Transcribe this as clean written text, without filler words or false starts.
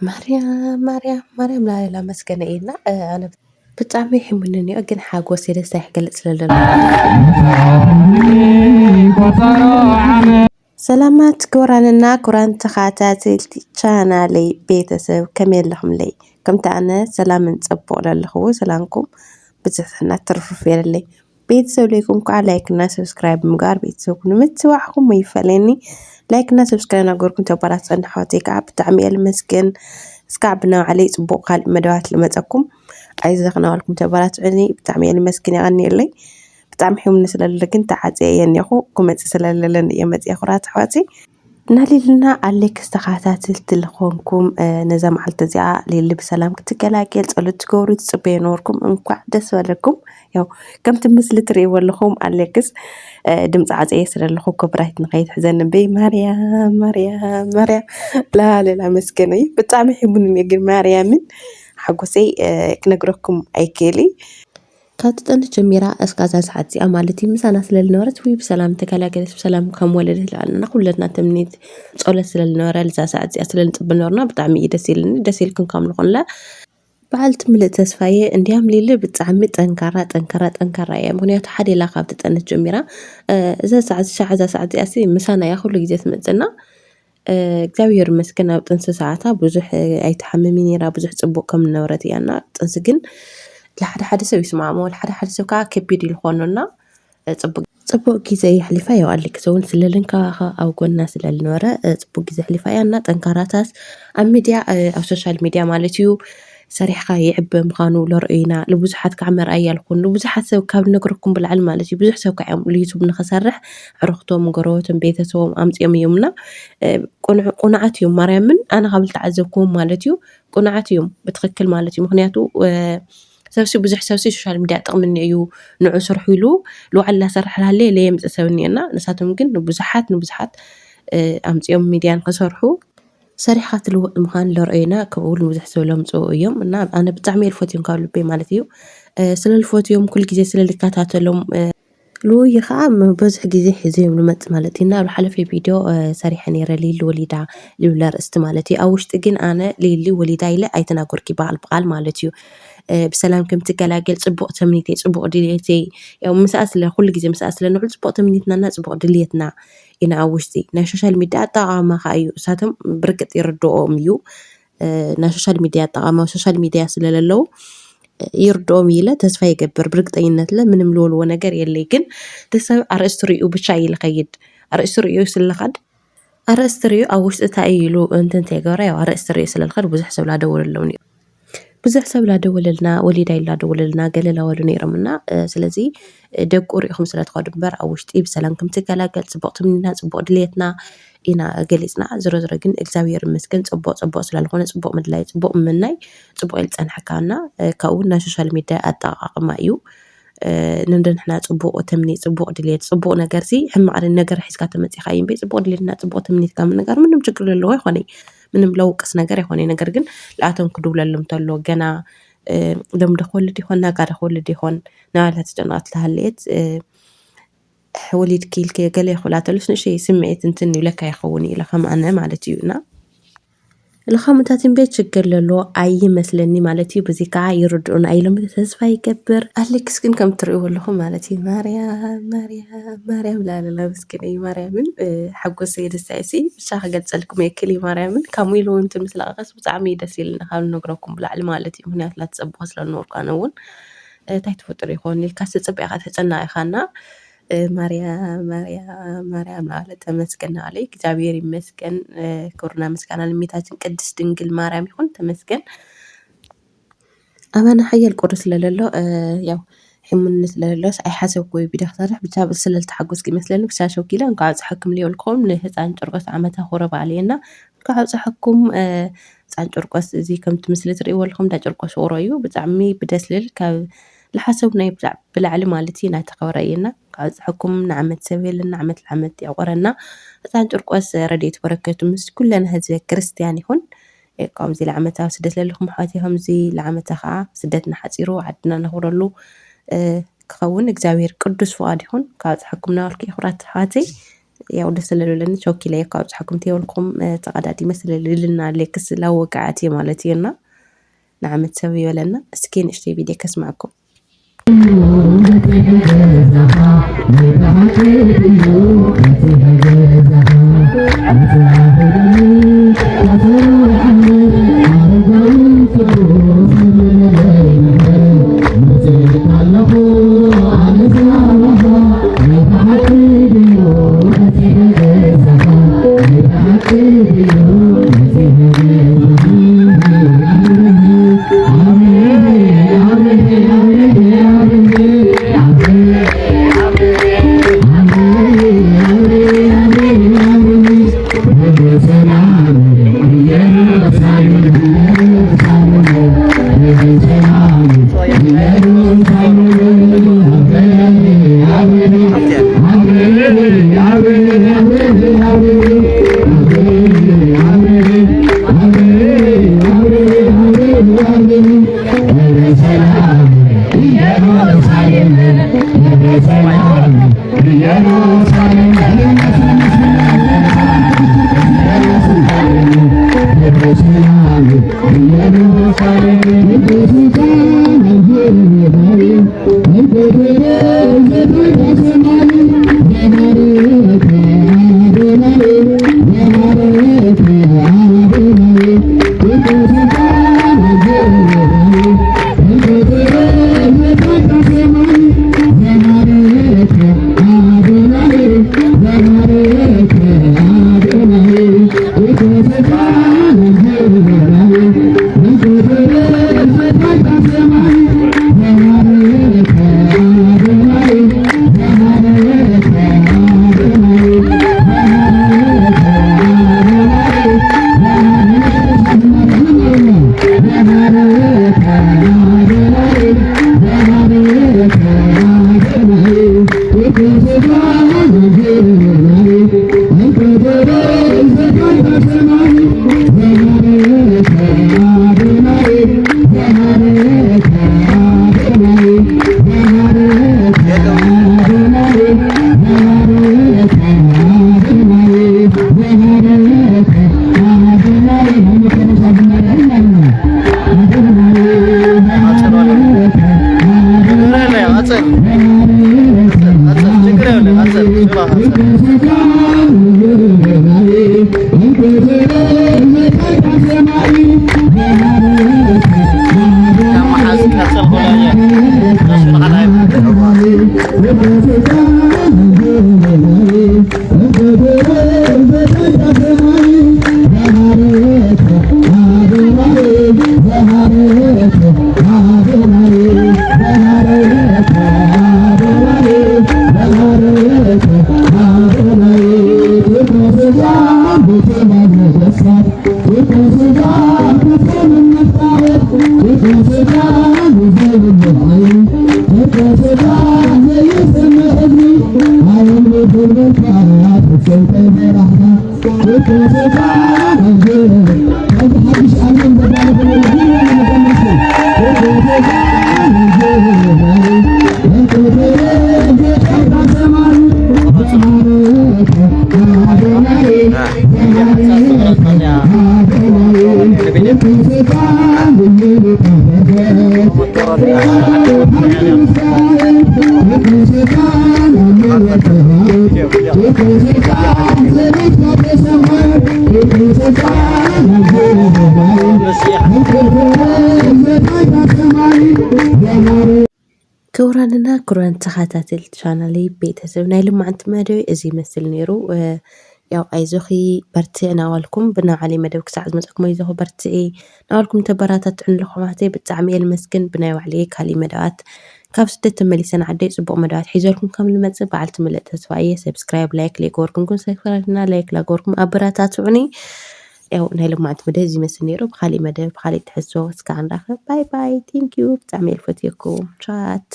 ማርያም ላሌላ መስገነ ኢልና ኣነ ብጣዕሚ ሕሙንን እዮ ግን ሓጎሰይ ደስታ ይሕገልፅ ስለለሎ ሰላማት ክቡራንና ክቡራን ተኸታተልቲ ቻናለይ ቤተሰብ ከመይ ኣለኹምለይ? ከምቲ ኣነ ሰላምን ፅቡቕ ዘለኹዎ ሰላምኩም ብፅሕና ትርፍርፍ የለለይ ቤተሰብ ለይኩም ከዓ ላይክና ሰብስክራይብ ምግባር ቤተሰብኩም ንምትባዕኩም ይፈለኒ ላይክና ሰብስክራይብ ናገርኩም ተባላት ፀንሕ ኣሕዋተይ ከዓ ብጣዕሚ እየ ልመስግን እስካዕ ብናባዕለይ ፅቡቕ ካልእ መደባት ልመፀኩም ኣይዘኽናበልኩም ተባላትዕኒ ብጣዕሚ እየ ልመስግን ይቐኒየለይ ብጣዕሚ ሕሙኒ ስለለ ግን ተዓፅየ እየ እኒአኹ ክመፅእ ስለለለኒ እየ መፅየ ኩራት ኣሕዋተይ ናሊልና ኣለክስ ተኸታተልቲ ልኾንኩም ነዛ መዓልቲ እዚኣ ሌሊ ብሰላም ክትገላገል ፀሎት ትገብሩ ትፅበዩ ነበርኩም እንኳዕ ደስ በለኩም ያው ከምቲ ምስሊ ትሪእዎ ኣለኹም ኣለክስ ድምፂ ዓፀየ ስለለኹ ኮፒራይት ንኸይትሕዘኒ በይ ማርያም ላሌላ መስገነ እዩ ብጣዕሚ ሕሙን እየ ግን ማርያምን ሓጎሰይ ክነግረኩም ኣይክእሊ ካብ ትጠኒ ጀሚራ እስካዛ ሰዓት እዚኣ ማለት እዩ ምሳና ስለልነበረት ወይ ብሰላም ተገላገለች ብሰላም ከም ወለደት ዝለኣለና ኩለትና ተምኒት ፀሎት ስለልነበረ ልዛ ሰዓት እዚኣ ስለንፅብል ነበርና ብጣዕሚ እዩ ደስ ኢልኒ ደስ ኢልክን ከም ንኾንላ በዓልቲ ምልእ ተስፋየ እንዲያም ሊሊ ብጣዕሚ ጠንካራ እያ ምክንያቱ ሓደ ኢላ ካብ ትጠንት ጀሚራ እዛ ሰዓት እዚኣ ምሳና እያ ኩሉ ግዜ ትመፅና እግዚአብሔር ይመስገን ኣብ ጥንሲ ሰዓታ ብዙሕ ኣይተሓምምን ነይራ ብዙሕ ፅቡቕ ከም ዝነበረት እያና ጥንሲ ግን ለሓደ ሰብ ይስማዕሞ ለሓደ ሰብ ከዓ ከቢድ ይልኾኖና ፅቡቅ ጊዜ ይሕሊፋ ያው ኣለክስ እውን ስለልን ከባኻ ኣብ ጎና ስለልነበረ ፅቡቅ ጊዜ ሕሊፋ እያ እና ጠንካራታስ ኣብ ሚድያ ኣብ ሶሻል ሚድያ ማለት እዩ ሰሪሕካ ይዕበ ምዃኑ ለርእዩና ንብዙሓት ከዓ መርኣያ ልኹን ንብዙሓት ሰብ ካብ ነግረኩም ብላዕሊ ማለት እዩ ብዙሕ ሰብ ከዓ ዩቱብ ንኽሰርሕ ዕሩኽቶም ገረቦቶም ቤተሰቦም ኣምፅኦም እዮምና ቁኑዓት እዮም ማርያምን ኣነ ካብ ዝተዓዘብኩም ማለት እዩ ቁኑዓት እዮም ብትክክል ማለት እዩ ምክንያቱ ሰብሲ ብዙሕ ሰብሲ ሶሻል ሚድያ ጥቕሚ እዩ ንዑ ስርሑ ኢሉ ልባዕል እናሰርሐ ሃለየ ለየምፅእ ሰብ እኒአና ንሳቶም ግን ንብዙሓት ኣምፅኦም ሚድያ ንክሰርሑ ሰሪሕካ ትልውጥ ምዃን ለርእዩና ከምኡ እውን ብዙሕ ሰብ ለምፅኡ እዮም እና ኣነ ብጣዕሚ እየ ልፈትዮም ካብ ልበይ ማለት እዩ ስለልፈትዮም ኩሉ ግዜ ስለልከታተሎም ልውይ ከዓ ብዙሕ ግዜ ሒዘዮም ልመፅእ ማለት እዩ እና ኣብ ዝሓለፈ ቪድዮ ሰሪሐ ነይረ ሊሊ ወሊዳ ልብለ ርእስቲ ማለት እዩ ኣብ ውሽጢ ግን ኣነ ሊሊ ወሊዳ ኢለ ኣይተናገርኩ በዓል ማለት እዩ ብሰላም ከም ትገላገል ፅቡቕ ተምኒተይ ፅቡቕ ድልየተይ ያው ምስኣ ስለ ኩሉ ግዜ ምስኣ ስለንውዕል ፅቡቕ ተምኒትናና ፅቡቕ ድልየትና ኢና ኣብ ውሽጢ ናይ ሶሻል ሚድያ ኣጠቓቕማ ከዓ እዩ እሳቶም ብርግፅ ይርድኦም እዩ ናይ ሶሻል ሚድያ ኣጠቓቕማ ሶሻል ሚድያ ስለለለው ይርድኦም ኢለ ተስፋ ይገብር ብርግጠኝነት ምንም ልወልዎ ነገር የለይ ግን ተሰብ ኣርእስቲ ሪኡ ብቻ እዩ ልኸይድ ኣርእስቲ ሪኡ ስለልኸድ ኣርእስቲ ሪኡ ኣብ ውሽጢ እንታይ ኢሉ እንተንታይ ገብራ ያው ኣርእስቲ ሪኡ ስለልኸድ ብዙሕ ሰብ ላደወለሎም እዩ ብዙሕ ሰብ ላደወለልና ወሊዳ ኢላ ደወለልና ገለ ላበሉ ነይሮምና ስለዚ ደቁ ሪኢኹም ስለትኸዱ እምበር ኣብ ውሽጢ ብሰላም ከም ትገላገል ፅቡቕ ትምኒትና ፅቡቕ ድሌትና ኢና ገሊፅና ዝሮ ግን እግዚኣብሔር ይመስገን ፅቡቕ ስላልኾነ ፅቡቕ ምድላይ ፅቡቕ ምምናይ ፅቡቕ ኢሉ ፀንሐካና ካብኡ ናይ ሶሻል ሚድያ ኣጠቓቕማ እዩ ንንድንሕና ፅቡቕ ተምኒት ፅቡቕ ድሌት ፅቡቕ ነገር ሕማቕ ነገር ሒዝካ ተመፂኻ እዩ እምበይ ፅቡቕ ድሌትና ፅቡቕ ተምኒትካ ምንጋር ምንም ችግር ዘለዎ ኣይኮነይ ምንም ለውቅስ ነገር ኣይኮነይ ነገር ግን ለኣቶም ክድውለሎም ተሎ ገና ለምደ ክወልድ ይኾን ናጋዳ ክወልድ ይኾን ናባላት ጨናት ተሃልየት ወሊድ ኪልከ ገለ ይኹላተሉስ ንእሽተይ ስምዒት እንትን ይብለካ ይኸውን ኢለ ከም ኣነ ማለት እዩና ለኻምንታትን ቤት ችግር ለሎ ኣይመስለኒ ማለት እዩ በዚ ከዓ ይርድኡና ኢሎም ተስፋ ይገብር ኣለክስ ግን ከም ትሪእዎ ኣለኹም ማለት እዩ ማርያም ላሌላ መስገነ እዩ ማርያምን ሓጎሰይ ደስታይሲ ብቻ ክገልፀልኩም የክእል እዩ ማርያምን ከምኡ ኢሉ እውን እንትን ምስ ለቐቐስ ብጣዕሚ ደስ ኢሉና ካብ ንነግረኩም ብላዕሊ ማለት እዩ ምክንያቱ ላትፀብሖ ስለዝነበርኩ ኣነ እውን እንታይ ተፈጥሮ ይኾን ኢልካ ተፀቢዕካ ተጨናኢኻና ማርያም ላለ ተመስገን አለይ እግዚአብሔር ይመስገን ክብርና ምስጋና ለእመቤታችን ቅድስት ድንግል ማርያም ይሁን ተመስገን ኣባና ሓያል ቅዱስ ስለለሎ ያው ሕሙን ስለለሎስ ኣይሓሰብኩ ቪድዮ ክሰርሕ ብቻ ስለልተሓጎስኩ ይመስለኒ ብቻ ሸውኪለ እንኳዕ ኣብፅሐኩም ልየብልኩም ንህፃን ጨርቆስ ዓመታ ክብረ በዓል እየና እንኳዕ ኣብፅሐኩም ህፃን ጨርቆስ እዚ ከምቲ ምስሊ ትሪእዎ ኣለኹም እንዳ ጨርቆስ ውቅሮ እዩ ብጣዕሚ ብደስ ዝብል ካብ لحسب ناي بالعلي مالتي ناتخورينا كعزحكم نعمت سبيل نعمت العمت يقرنا تانجر قوس رديت بركة مس كلنا هذا كريستياني هون قام زي العمتها سدت لهم حياتهم زي العمتها سدتنا حسيرو عدنا نهورلو كون إجزاوير قدس فؤاد هون كعزحكم نالكي خرات حاتي ያው ደስ ስለለኒ ቾኪለ ካብ ጽሕኩም ተይወልኩም ተቀዳዲመ ስለልልና ሌክስ ላወቃዓት ማለት እየና ንዓመት ሰብ ይበለና እስኪ ንእሽተይ ቪድዮ ከስማዕኩም ክቡራንና ክቡራን ተኸታተልቲ ቻናለይ ቤተሰብ ናይ ልምዓንቲ መደብ እዚ ይመስል ነይሩ ያው ኣይዞኺ በርትዕ እናበልኩም ብናባዕለይ መደብ ክሳዕ ዝመፀኩም ኣይዞኺ በርትዒ እናበልኩም ተበራታትዑን ኣለኹም ብጣዕሚ እየ ልመስግን ብናይ ባዕለይ ካሊእ መደባት ካብ ስደት ተመሊሰን ዓደይ ፅቡቅ መደባት ሒዘልኩም ከም ልመፅእ በዓልቲ ምልእ ተስፋ እየ ሰብስክራይብ ላይክ ለገበርኩም ኩን ሰብስክራይብና ላይክ ለገበርኩም ኣበራታትዑኒ ያው ናይ ልምዓንቲ መደብ እዚ ይመስል ነይሩ ብካሊእ መደብ ብካሊእ ትሕዝቶ እስካዕ ንራኸብ ባይ ባይ ቴንኪዩ ብጣዕሚ እየ ልፈትየኩም ቻት